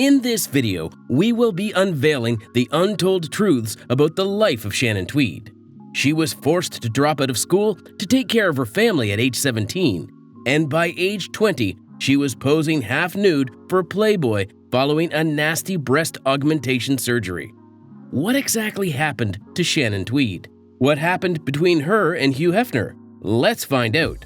In this video, we will be unveiling the untold truths about the life of Shannon Tweed. She was forced to drop out of school to take care of her family at age 17, and by age 20, she was posing half-nude for Playboy following a nasty breast augmentation surgery. What exactly happened to Shannon Tweed? What happened between her and Hugh Hefner? Let's find out.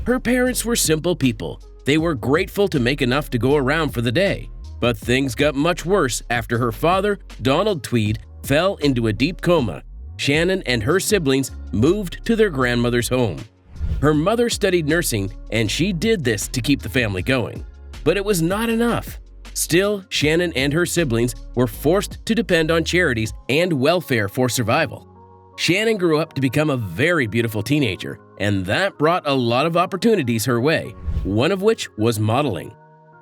Her parents were simple people. They were grateful to make enough to go around for the day. But things got much worse after her father, Donald Tweed, fell into a deep coma. Shannon and her siblings moved to their grandmother's home. Her mother studied nursing, and she did this to keep the family going. But it was not enough. Still, Shannon and her siblings were forced to depend on charities and welfare for survival. Shannon grew up to become a very beautiful teenager, and that brought a lot of opportunities her way, one of which was modeling.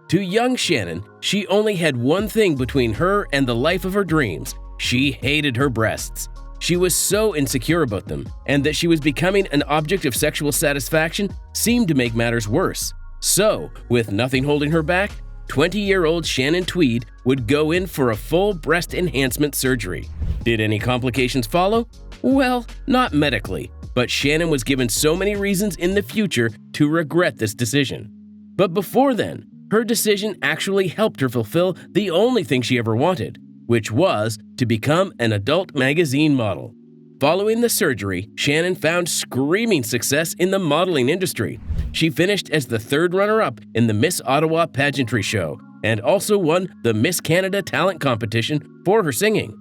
To young Shannon, she only had one thing between her and the life of her dreams. She hated her breasts. She was so insecure about them, and that she was becoming an object of sexual satisfaction seemed to make matters worse. So, with nothing holding her back, 20-year-old Shannon Tweed would go in for a full breast enhancement surgery. Did any complications follow? Well, not medically, but Shannon was given so many reasons in the future to regret this decision. But before then, her decision actually helped her fulfill the only thing she ever wanted, which was to become an adult magazine model. Following the surgery, Shannon found screaming success in the modeling industry. She finished as the third runner-up in the Miss Ottawa pageantry show and also won the Miss Canada talent competition for her singing.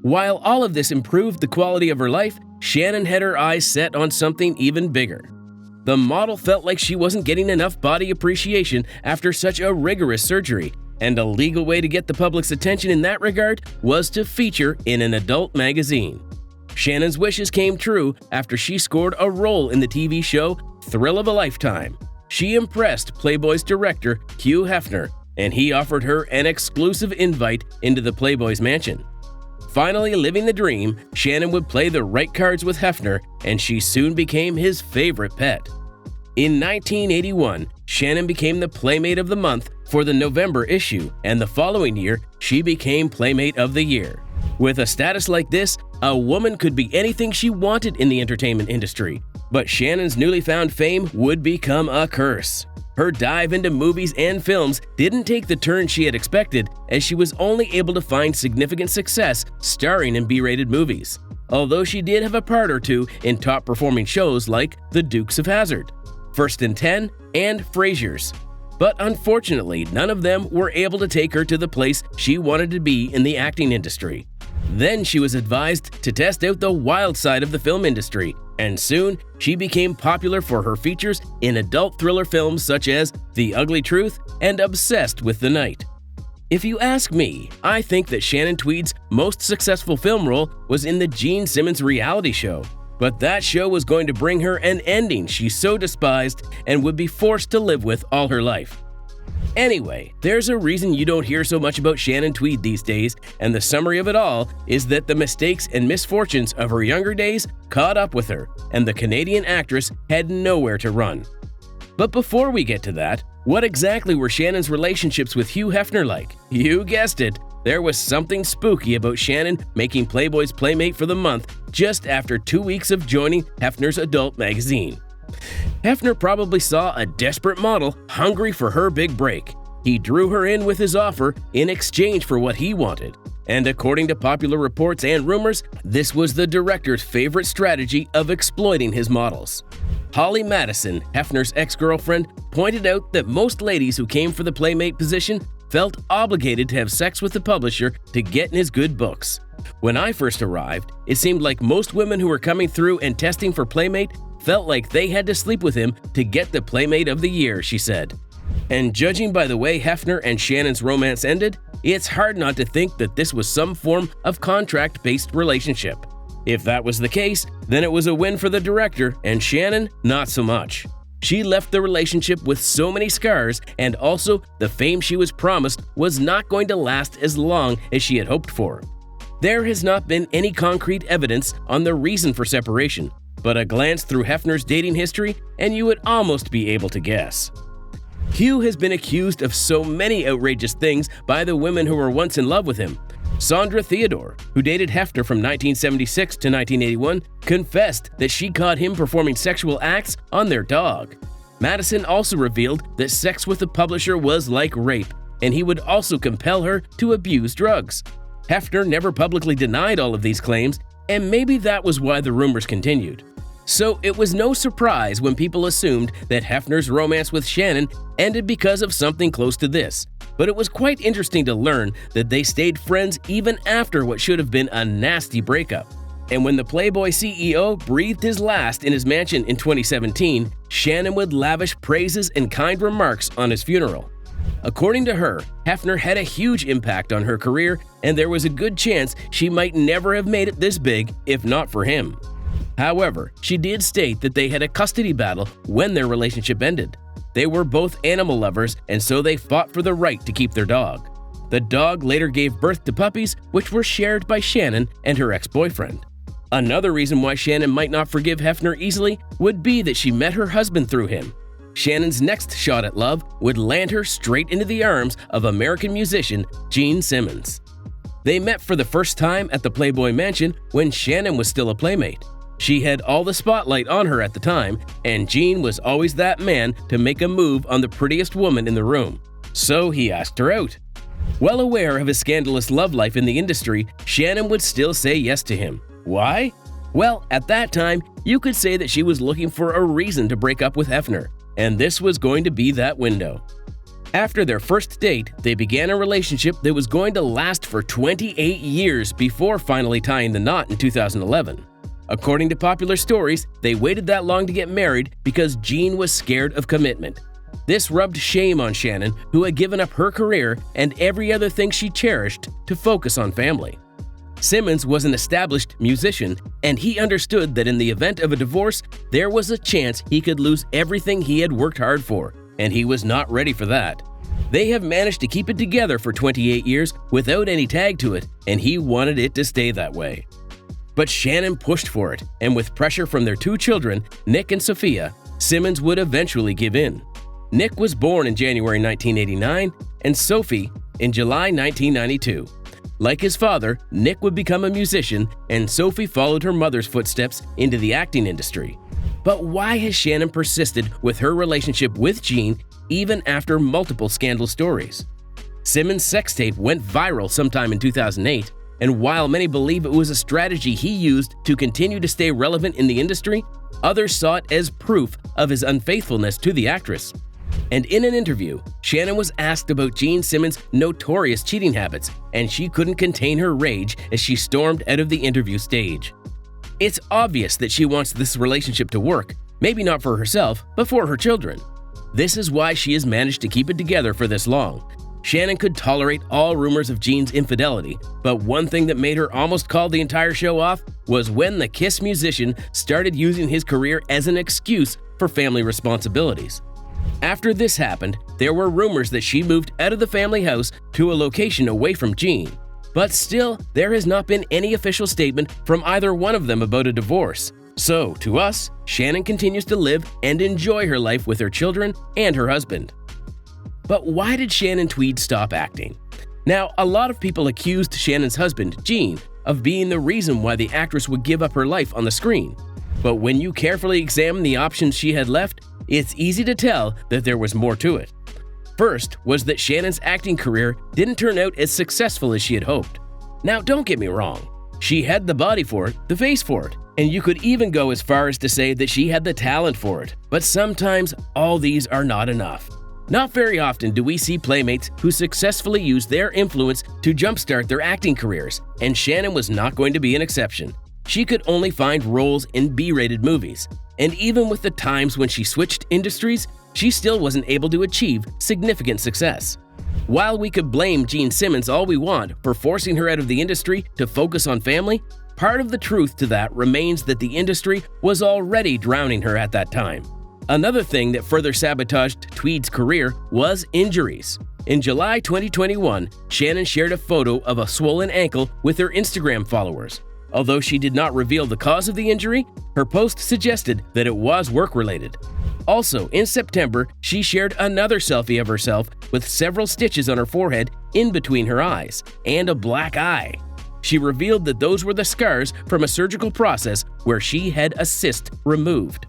While all of this improved the quality of her life, Shannon had her eyes set on something even bigger. The model felt like she wasn't getting enough body appreciation after such a rigorous surgery, and a legal way to get the public's attention in that regard was to feature in an adult magazine. Shannon's wishes came true after she scored a role in the TV show Thrill of a Lifetime. She impressed Playboy's director, Hugh Hefner, and he offered her an exclusive invite into the Playboy's mansion. Finally living the dream, Shannon would play the right cards with Hefner, and she soon became his favorite pet. In 1981, Shannon became the Playmate of the Month for the November issue, and the following year, she became Playmate of the Year. With a status like this, a woman could be anything she wanted in the entertainment industry, but Shannon's newly found fame would become a curse. Her dive into movies and films didn't take the turn she had expected, as she was only able to find significant success starring in B-rated movies, although she did have a part or two in top-performing shows like The Dukes of Hazzard, First and 10, and Frasier's. But unfortunately, none of them were able to take her to the place she wanted to be in the acting industry. Then she was advised to test out the wild side of the film industry, and soon she became popular for her features in adult thriller films such as The Ugly Truth and Obsessed with the Night. If you ask me, I think that Shannon Tweed's most successful film role was in the Gene Simmons reality show. But that show was going to bring her an ending she so despised and would be forced to live with all her life. Anyway, there's a reason you don't hear so much about Shannon Tweed these days, and the summary of it all is that the mistakes and misfortunes of her younger days caught up with her, and the Canadian actress had nowhere to run. But before we get to that, what exactly were Shannon's relationships with Hugh Hefner like? You guessed it, there was something spooky about Shannon making Playboy's Playmate for the Month just after 2 weeks of joining Hefner's adult magazine. Hefner probably saw a desperate model hungry for her big break. He drew her in with his offer in exchange for what he wanted. And according to popular reports and rumors, this was the director's favorite strategy of exploiting his models. Holly Madison, Hefner's ex-girlfriend, pointed out that most ladies who came for the Playmate position felt obligated to have sex with the publisher to get in his good books. When I first arrived, it seemed like most women who were coming through and testing for Playmate felt like they had to sleep with him to get the Playmate of the Year, she said. And judging by the way Hefner and Shannon's romance ended, it's hard not to think that this was some form of contract-based relationship. If that was the case, then it was a win for the director, and Shannon, not so much. She left the relationship with so many scars, and also the fame she was promised was not going to last as long as she had hoped for. There has not been any concrete evidence on the reason for separation, but a glance through Hefner's dating history and you would almost be able to guess. Hugh has been accused of so many outrageous things by the women who were once in love with him. Sandra Theodore, who dated Hefner from 1976 to 1981, confessed that she caught him performing sexual acts on their dog. Madison also revealed that sex with the publisher was like rape, and he would also compel her to abuse drugs. Hefner never publicly denied all of these claims, and maybe that was why the rumors continued. So it was no surprise when people assumed that Hefner's romance with Shannon ended because of something close to this. But it was quite interesting to learn that they stayed friends even after what should have been a nasty breakup. And when the Playboy CEO breathed his last in his mansion in 2017, Shannon would lavish praises and kind remarks on his funeral. According to her, Hefner had a huge impact on her career, and there was a good chance she might never have made it this big if not for him. However, she did state that they had a custody battle when their relationship ended. They were both animal lovers, and so they fought for the right to keep their dog. The dog later gave birth to puppies, which were shared by Shannon and her ex-boyfriend. Another reason why Shannon might not forgive Hefner easily would be that she met her husband through him. Shannon's next shot at love would land her straight into the arms of American musician Gene Simmons. They met for the first time at the Playboy Mansion when Shannon was still a playmate. She had all the spotlight on her at the time, and Gene was always that man to make a move on the prettiest woman in the room. So he asked her out. Well aware of his scandalous love life in the industry, Shannon would still say yes to him. Why? Well, at that time, you could say that she was looking for a reason to break up with Hefner, and this was going to be that window. After their first date, they began a relationship that was going to last for 28 years before finally tying the knot in 2011. According to popular stories, they waited that long to get married because Gene was scared of commitment. This rubbed shame on Shannon, who had given up her career and every other thing she cherished to focus on family. Simmons was an established musician, and he understood that in the event of a divorce, there was a chance he could lose everything he had worked hard for, and he was not ready for that. They have managed to keep it together for 28 years without any tag to it, and he wanted it to stay that way. But Shannon pushed for it, and with pressure from their two children, Nick and Sophia, Simmons would eventually give in. Nick was born in January 1989, and Sophie in July 1992. Like his father, Nick would become a musician, and Sophie followed her mother's footsteps into the acting industry. But why has Shannon persisted with her relationship with Gene even after multiple scandal stories? Simmons' sex tape went viral sometime in 2008, and while many believe it was a strategy he used to continue to stay relevant in the industry, others saw it as proof of his unfaithfulness to the actress. And in an interview, Shannon was asked about Gene Simmons' notorious cheating habits, and she couldn't contain her rage as she stormed out of the interview stage. It's obvious that she wants this relationship to work, maybe not for herself, but for her children. This is why she has managed to keep it together for this long. Shannon could tolerate all rumors of Gene's infidelity, but one thing that made her almost call the entire show off was when the Kiss musician started using his career as an excuse for family responsibilities. After this happened, there were rumors that she moved out of the family house to a location away from Gene. But still, there has not been any official statement from either one of them about a divorce. So, to us, Shannon continues to live and enjoy her life with her children and her husband. But why did Shannon Tweed stop acting? Now, a lot of people accused Shannon's husband, Gene, of being the reason why the actress would give up her life on the screen. But when you carefully examine the options she had left, it's easy to tell that there was more to it. First was that Shannon's acting career didn't turn out as successful as she had hoped. Now, don't get me wrong. She had the body for it, the face for it, and you could even go as far as to say that she had the talent for it. But sometimes, all these are not enough. Not very often do we see playmates who successfully use their influence to jumpstart their acting careers, and Shannon was not going to be an exception. She could only find roles in B-rated movies, and even with the times when she switched industries, she still wasn't able to achieve significant success. While we could blame Gene Simmons all we want for forcing her out of the industry to focus on family, part of the truth to that remains that the industry was already drowning her at that time. Another thing that further sabotaged Tweed's career was injuries. In July 2021, Shannon shared a photo of a swollen ankle with her Instagram followers. Although she did not reveal the cause of the injury, her post suggested that it was work-related. Also, in September, she shared another selfie of herself with several stitches on her forehead in between her eyes and a black eye. She revealed that those were the scars from a surgical process where she had a cyst removed.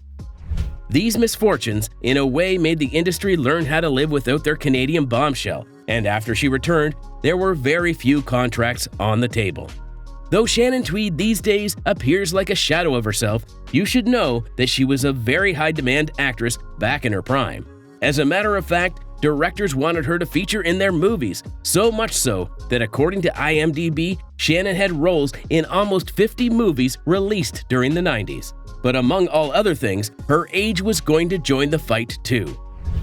These misfortunes, in a way, made the industry learn how to live without their Canadian bombshell, and after she returned, there were very few contracts on the table. Though Shannon Tweed these days appears like a shadow of herself, you should know that she was a very high-demand actress back in her prime. As a matter of fact, directors wanted her to feature in their movies, so much so that according to IMDb, Shannon had roles in almost 50 movies released during the 90s. But among all other things, her age was going to join the fight too.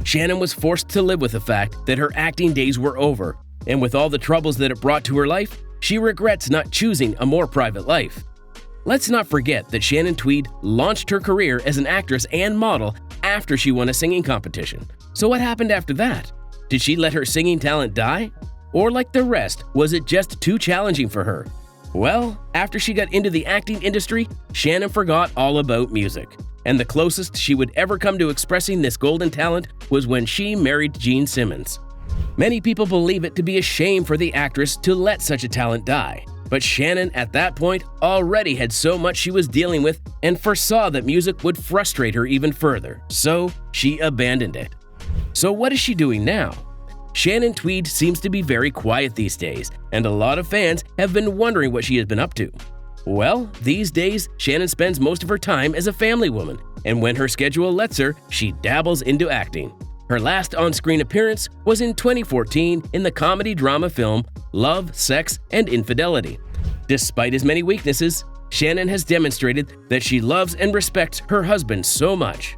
Shannon was forced to live with the fact that her acting days were over, and with all the troubles that it brought to her life, she regrets not choosing a more private life. Let's not forget that Shannon Tweed launched her career as an actress and model after she won a singing competition. So what happened after that? Did she let her singing talent die? Or like the rest, was it just too challenging for her? Well, after she got into the acting industry, Shannon forgot all about music. And the closest she would ever come to expressing this golden talent was when she married Gene Simmons. Many people believe it to be a shame for the actress to let such a talent die. But Shannon, at that point, already had so much she was dealing with and foresaw that music would frustrate her even further, so she abandoned it. So what is she doing now? Shannon Tweed seems to be very quiet these days, and a lot of fans have been wondering what she has been up to. Well, these days, Shannon spends most of her time as a family woman, and when her schedule lets her, she dabbles into acting. Her last on-screen appearance was in 2014 in the comedy-drama film Love, Sex, and Infidelity. Despite his many weaknesses, Shannon has demonstrated that she loves and respects her husband so much.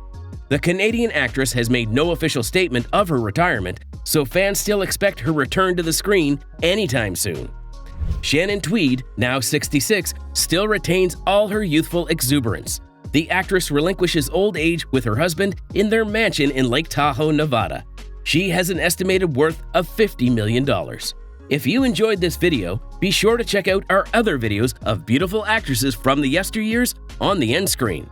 The Canadian actress has made no official statement of her retirement, so fans still expect her return to the screen anytime soon. Shannon Tweed, now 66, still retains all her youthful exuberance. The actress relinquishes old age with her husband in their mansion in Lake Tahoe, Nevada. She has an estimated worth of $50 million. If you enjoyed this video, be sure to check out our other videos of beautiful actresses from the yesteryears on the end screen.